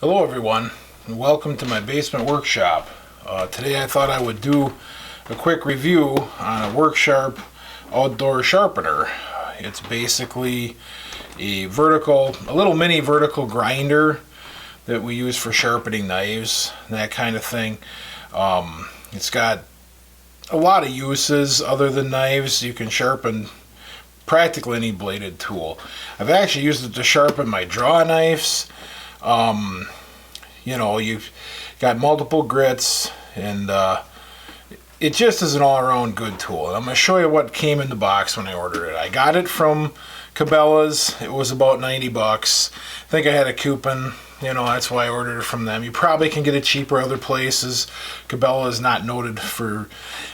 Hello everyone, and welcome to my basement workshop. Today I thought I would do a quick review on a Worksharp outdoor sharpener. It's basically a little mini vertical grinder that we use for sharpening knives, that kind of thing. It's got a lot of uses other than knives. You can sharpen practically any bladed tool. I've actually used it to sharpen my draw knives. You've got multiple grits, and it just is an all-around good tool. And I'm going to show you what came in the box when I ordered it. I got it from Cabela's. It was about 90 bucks. I think I had a coupon. That's why I ordered it from them. You probably can get it cheaper other places. Cabela is not noted for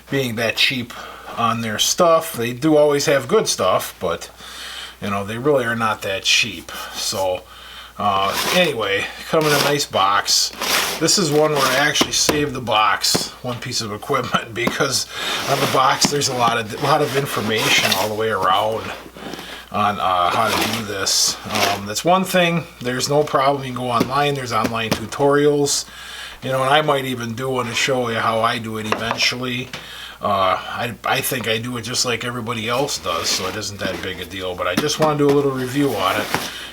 being that cheap on their stuff. They do always have good stuff, but they really are not that cheap. So anyway, come in a nice box. This is one where I actually saved the box, one piece of equipment, because on the box there's a lot of information all the way around on how to do this. That's one thing. There's no problem. You can go online. There's online tutorials. And I might even do one to show you how I do it eventually. I think I do it just like everybody else does, so it isn't that big a deal. But I just want to do a little review on it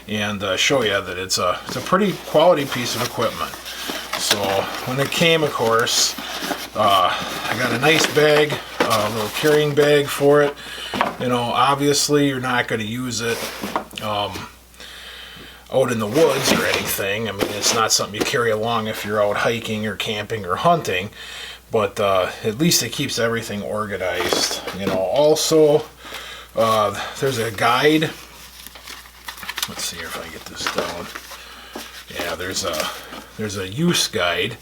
and show you that it's a pretty quality piece of equipment. So when it came, of course, I got a nice bag, a little carrying bag for it. Obviously you're not going to use it out in the woods or anything. I mean, it's not something you carry along if you're out hiking or camping or hunting. But at least it keeps everything organized. Also, there's a guide. Let's see if I get this down. Yeah, there's a use guide,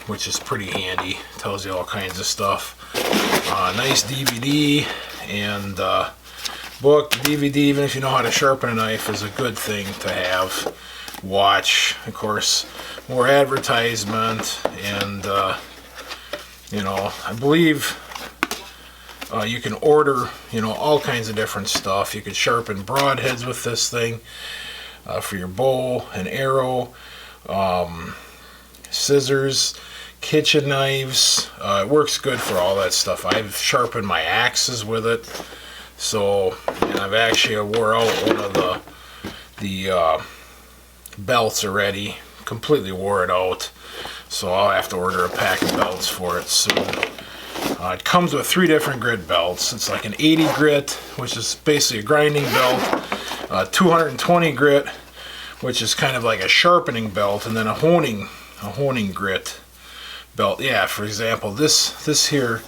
which is pretty handy. Tells you all kinds of stuff. Nice DVD and book. DVD, even if you know how to sharpen a knife, is a good thing to have. Watch, of course, more advertisement, and I believe you can order all kinds of different stuff. You can sharpen broadheads with this thing for your bow and arrow, scissors, kitchen knives. It works good for all that stuff. I've sharpened my axes with it. So, and I've actually wore out one of the belts already, completely wore it out, so I'll have to order a pack of belts for it soon. It comes with 3 different grit belts. It's like an 80 grit, which is basically a grinding belt, 220 grit, which is kind of like a sharpening belt, and then a honing grit belt. Yeah, for example, this here,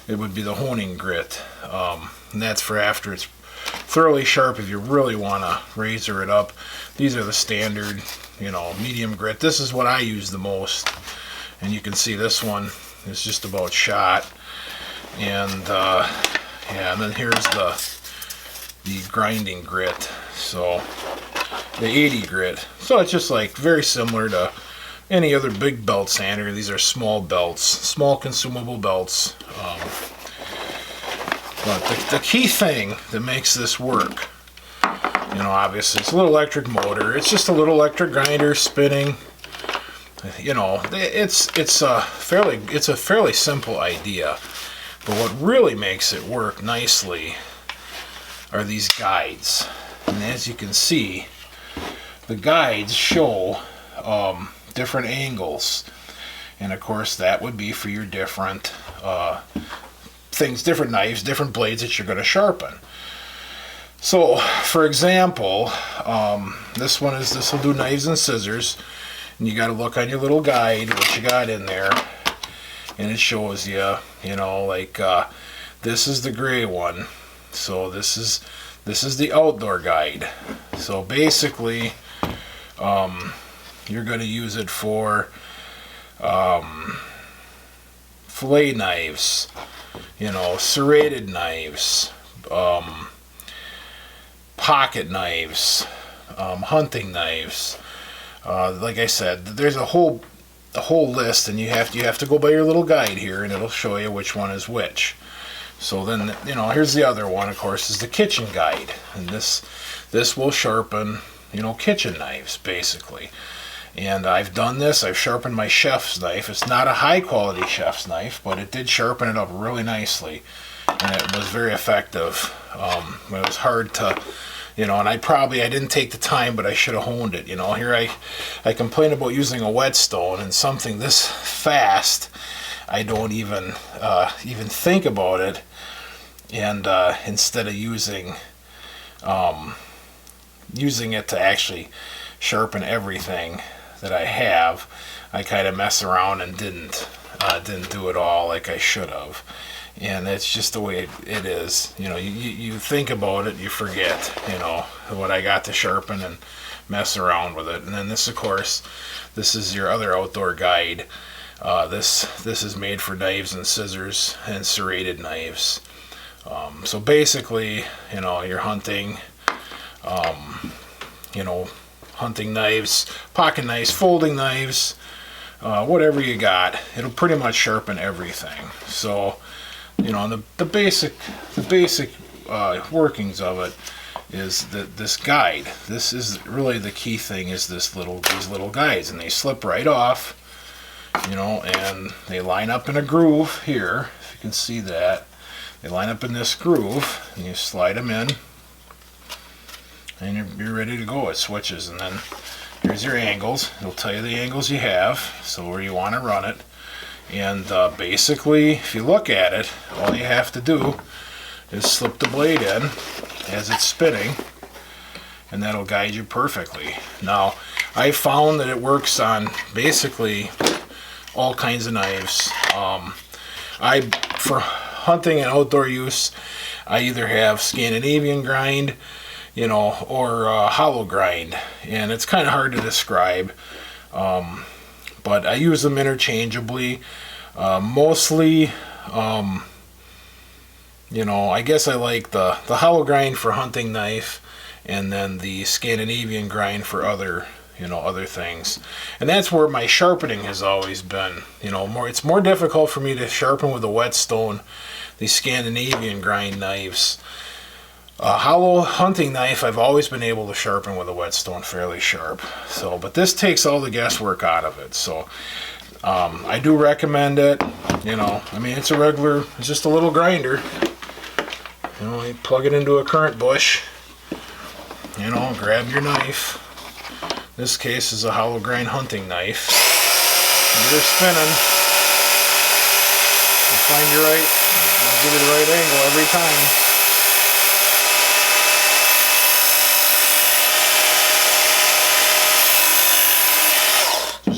it would be the honing grit, and that's for after it's thoroughly sharp. If you really want to razor it up, these are the standard, medium grit. This is what I use the most, and you can see this one is just about shot. And and then here's the grinding grit, so the 80 grit. So it's just like very similar to any other big belt sander. These are small belts, small consumable belts. But the key thing that makes this work, obviously it's a little electric motor. It's just a little electric grinder spinning. It's a fairly simple idea. But what really makes it work nicely are these guides. And as you can see, the guides show different angles. And of course that would be for your different things, different knives, different blades that you're going to sharpen. So, for example, this will do knives and scissors, and you got to look on your little guide what you got in there, and it shows you, this is the gray one, so this is the outdoor guide. So basically, you're going to use it for fillet knives, serrated knives, pocket knives, hunting knives. Like I said, there's a whole list, and you have to go by your little guide here, and it'll show you which one is which. So then, here's the other one, of course, is the kitchen guide, and this will sharpen, kitchen knives basically. And I've done this. I've sharpened my chef's knife. It's not a high quality chef's knife, but it did sharpen it up really nicely, and it was very effective. It was hard to, and I didn't take the time, but I should have honed it. Here I complain about using a whetstone, and something this fast, I don't even think about it. And instead of using it to actually sharpen everything that I have, I kind of mess around and didn't do it all like I should have. And it's just the way it is. You think about it, you forget, what I got to sharpen and mess around with it. And then this, of course, this is your other outdoor guide. This is made for knives and scissors and serrated knives. So basically, you're hunting, hunting knives, pocket knives, folding knives, whatever you got, it'll pretty much sharpen everything. So, the basic workings of it is that this guide. This is really the key thing. Is these little guides, and they slip right off, and they line up in a groove here. If you can see that, they line up in this groove, and you slide them in, and you're ready to go. It switches, and then here's your angles. It'll tell you the angles you have, so where you want to run it. And basically, if you look at it, all you have to do is slip the blade in as it's spinning, and that'll guide you perfectly. Now, I found that it works on basically all kinds of knives. For hunting and outdoor use, I either have Scandinavian grind, or hollow grind, and it's kind of hard to describe. But I use them interchangeably. Mostly, I guess I like the hollow grind for hunting knife, and then the Scandinavian grind for other things. And that's where my sharpening has always been. It's more difficult for me to sharpen with a whetstone, these Scandinavian grind knives. Hollow hunting knife, I've always been able to sharpen with a whetstone fairly sharp. So, but this takes all the guesswork out of it. So, I do recommend it. It's it's just a little grinder. You plug it into a current bush. Grab your knife. This case is a hollow grind hunting knife. Get her spinning. You find your give it the right angle every time.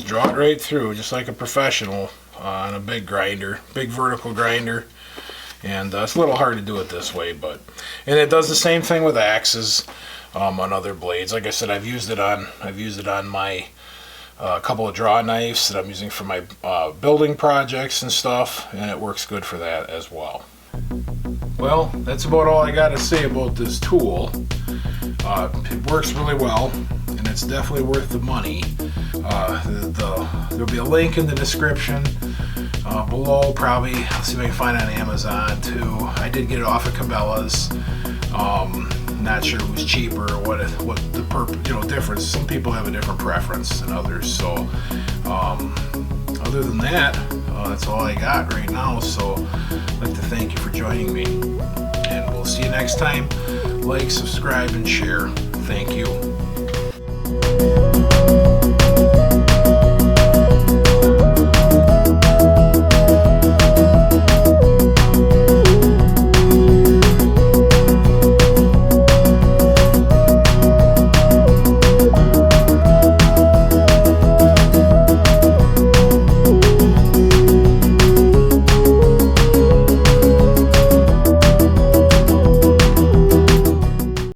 Draw it right through, just like a professional on a big grinder, big vertical grinder. And it's a little hard to do it this way, and it does the same thing with axes on other blades. Like I said, I've used it on my couple of draw knives that I'm using for my building projects and stuff, and it works good for that as well. Well, that's about all I got to say about this tool. It works really well, and it's definitely worth the money. There'll be a link in the description below. Probably, I'll see if I can find it on Amazon too. I did get it off of Cabela's. Not sure it was cheaper or what the difference. Some people have a different preference than others. So other than that, that's all I got right now. So I'd like to thank you for joining me, and we'll see you next time. Like, subscribe, and share. Thank you.